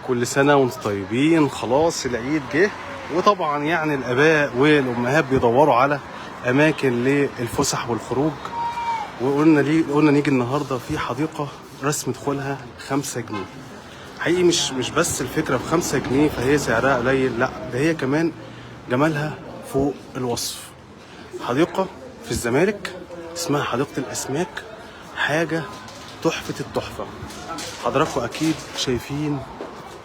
كل سنة وانتم طيبين. خلاص العيد جه، وطبعا يعني الآباء والأمهات بيدوروا على أماكن للفسح والخروج، قلنا نيجي النهاردة في حديقة رسم دخولها 5 جنيه. حقيقي مش بس الفكرة ب5 جنيه فهي سعرها قليل، لا ده هي كمان جمالها فوق الوصف. حديقة في الزمالك اسمها حديقة الأسماك، حاجة تحفة التحفة. حضراتكم أكيد شايفين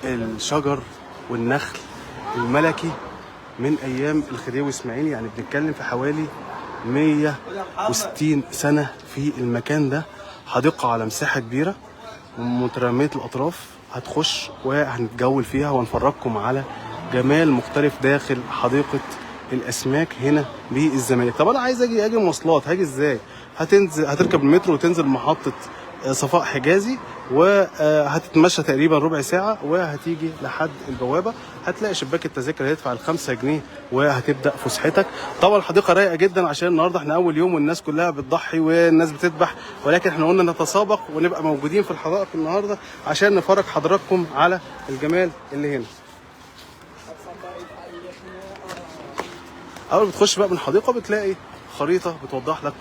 الشجر والنخل الملكي من أيام الخديوي إسماعيل، يعني بنتكلم في حوالي 160 سنة في المكان ده. حديقة على مساحة كبيرة ومترامية الأطراف، هتخش وهنتجول فيها ونفرجكم على جمال مختلف داخل حديقة الأسماك هنا بالزمالك. طب أنا عايز أجي مواصلات، هاجي إزاي؟ هتركب المترو وتنزل محطة صفاء حجازي، وهتتمشى تقريبا ربع ساعة وهتيجي لحد البوابة، هتلاقي شباك التذاكر، هيدفع ال5 جنيه وهتبدأ فسحتك. طبعا الحديقة رايقة جدا عشان النهاردة احنا أول يوم والناس كلها بتضحي والناس بتذبح، ولكن احنا قلنا نتسابق ونبقى موجودين في الحدائق النهاردة عشان نفرج حضراتكم على الجمال اللي هنا. أول ما بتخش بقى من الحديقة بتلاقي خريطة بتوضح لك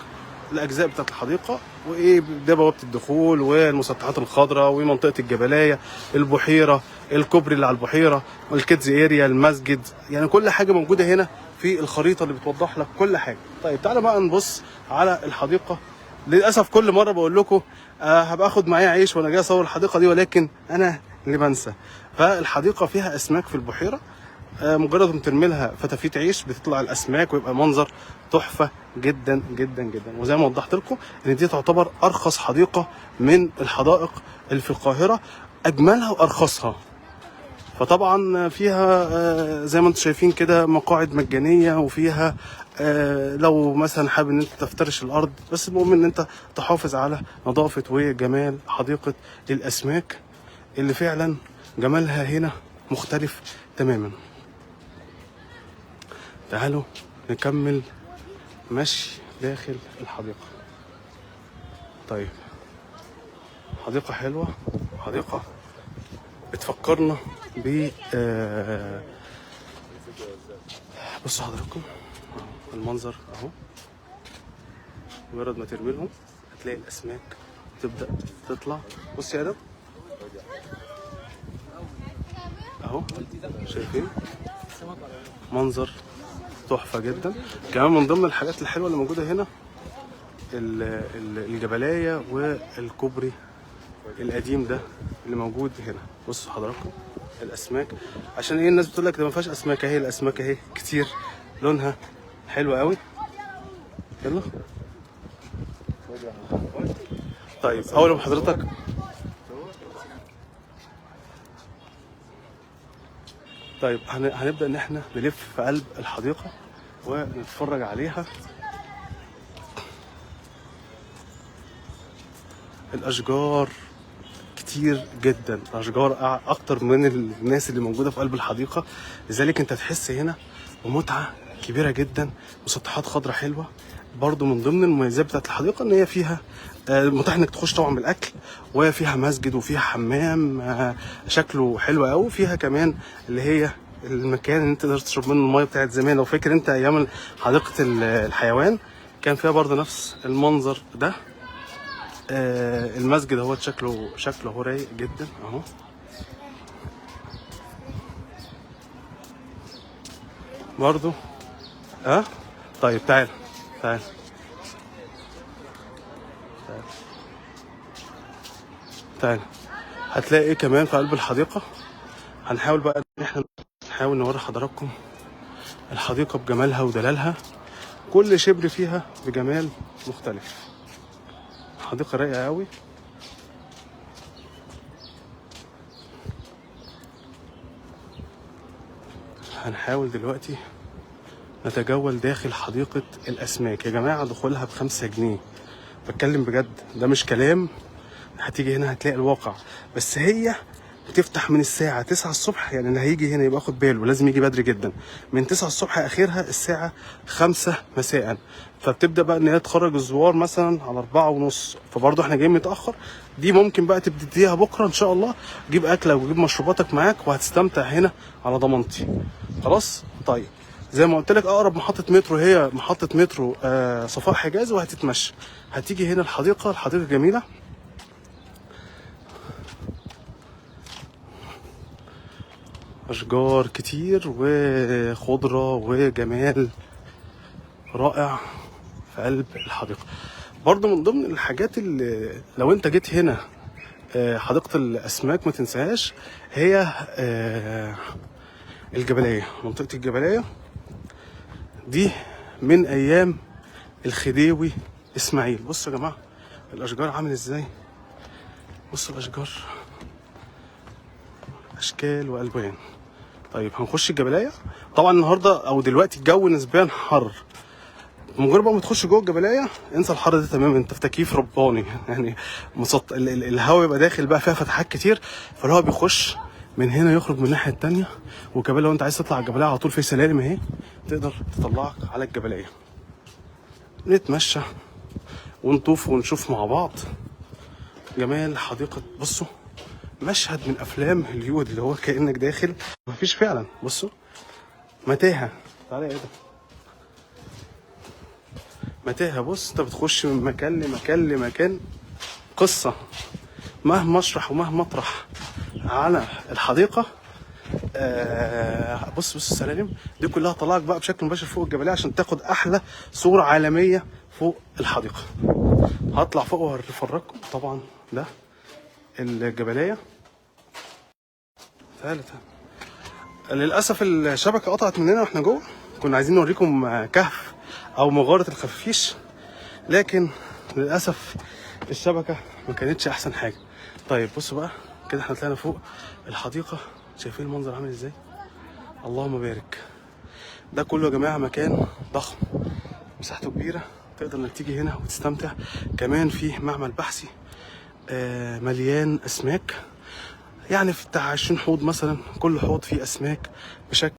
الاجزاء بتاعت الحديقه، وايه ده بوابه الدخول والمسطحات الخضراء ومنطقه الجبليه، البحيره، الكوبري اللي على البحيره، والكيدز اريا، المسجد، يعني كل حاجه موجوده هنا في الخريطه اللي بتوضح لك كل حاجه. طيب تعالى بقى نبص على الحديقه. للاسف كل مره بقول لكم هبقى اخد معايا عيش وانا جاي اصور الحديقه دي، ولكن انا اللي بنسى. فالحديقه فيها اسماك في البحيره، مجرد ما ترمي لها فتافيت عيش بتطلع الاسماك ويبقى منظر تحفه جدا جدا جدا. وزي ما وضحت لكم ان دي تعتبر ارخص حديقه من الحدائق اللي في القاهره، اجملها وارخصها. فطبعا فيها زي ما انتم شايفين كده مقاعد مجانيه، وفيها لو مثلا حابب ان انت تفترش الارض، بس المهم ان انت تحافظ على نظافه وجمال حديقه الاسماك اللي فعلا جمالها هنا مختلف تماما. تعالوا نكمل مشي داخل الحديقة. طيب حديقة حلوة، حديقة بتفكرنا ب بصوا حضراتكم المنظر اهو، مجرد ما ترمي لهم هتلاقي الاسماك تبدأ تطلع. بص يا ادم اهو، شايفين منظر تحفه جدا. كمان من ضمن الحاجات الحلوه اللي موجوده هنا الجبلايه والكوبري القديم ده اللي موجود هنا. بصوا حضراتكم الاسماك، عشان ايه الناس بتقول لك ده ما فيهاش اسماك، اهي الاسماك اهي كتير، لونها حلو قوي. يلا طيب اول ما حضرتك هنبدأ ان احنا نلف في قلب الحديقة ونتفرج عليها. الاشجار كتير جدا، اشجار اكتر من الناس اللي موجودة في قلب الحديقة، لذلك انت تحس هنا بمتعة كبيرة جدا. مسطحات خضراء حلوة. برضو من ضمن المميزات بتاعت الحديقة ان هي فيها متاح انك تخش طبعا بالاكل، وفيها مسجد وفيها حمام شكله حلو قوي. فيها كمان اللي هي المكان اللي انت تقدر تشرب منه الميه بتاعت زمان، لو فاكر انت ايام حديقه الحيوان كان فيها برضه نفس المنظر ده. المسجد اهو شكله رايق جدا اهو. برضه طيب تعال هتلاقي ايه كمان في قلب الحديقه. هنحاول بقى ان احنا نوري حضراتكم الحديقه بجمالها ودلالها، كل شبر فيها بجمال مختلف. حديقه رايقه قوي. هنحاول دلوقتي نتجول داخل حديقه الاسماك. يا جماعه دخولها ب5 جنيه، بتكلم بجد، ده مش كلام. هتيجي هنا هتلاقي الواقع، بس هي بتفتح من الساعة 9 الصبح، يعني اللي هيجي هنا يبقى واخد باله لازم يجي بدري جدا، من 9 الصبح اخرها الساعة 5 مساء. فبتبدأ بقى ان هي تخرج الزوار مثلا على 4 ونص، فبرضه احنا جايين متأخر. دي ممكن بقى تبتديها بكرة ان شاء الله، جيب اكلك وجيب مشروباتك معاك وهتستمتع هنا على ضمانتي. خلاص طيب. زي ما قلت لك اقرب محطة مترو هي محطة مترو صفاء حجاز، وهتتمشى هتيجي هنا الحديقة. الحديقة جميلة، أشجار كتير وخضرة وجمال رائع في قلب الحديقة. برضو من ضمن الحاجات اللي لو انت جيت هنا حديقة الأسماك ما تنساهاش هي الجبلية. منطقة الجبلية دي من أيام الخديوي إسماعيل. بصوا يا جماعة الأشجار عامل إزاي، بصوا الأشجار أشكال وألوان. طيب هنخش الجبلايه. طبعا النهارده او دلوقتي الجو نسبيا حر، مجرد ما تخش جوه الجبلايه انسى الحر ده تماما، انت في تكييف رباني يعني الهواء يبقى داخل بقى فيها فتحات كتير، فالهواء بيخش من هنا يخرج من الناحيه التانيه. وكمان لو انت عايز تطلع الجبلايه على طول في سلالم اهي تقدر تطلعك على الجبلايه. نتمشى ونطوف ونشوف مع بعض جمال حديقه. بصوا مشهد من افلام هوليوود اللي هو كانك داخل مفيش فعلا. بصوا متاهه، تعالى ايه ده متاهه. بص انت بتخش من مكان لمكان لمكان، قصه. مهما اشرح ومهما اطرح على الحديقه بص السلالم دي كلها طلعك بقى بشكل مباشر فوق الجبليه عشان تاخد احلى صوره عالميه فوق الحديقه. هطلع فوق وهفرجكم. طبعا ده الجبليه ثالثة. للاسف الشبكه قطعت مننا واحنا جوه، كنا عايزين نوريكم كهف او مغاره الخفافيش، لكن للاسف الشبكه ما كانتش احسن حاجه. طيب بصوا بقى كده احنا طلعنا فوق الحديقه، شايفين المنظر عامل ازاي؟ اللهم بارك. ده كله يا جماعه مكان ضخم مساحته كبيره، تقدر انك تيجي هنا وتستمتع. كمان فيه معمل بحثي مليان اسماك، يعني في بتاع 20 حوض مثلا، كل حوض فيه اسماك بشكل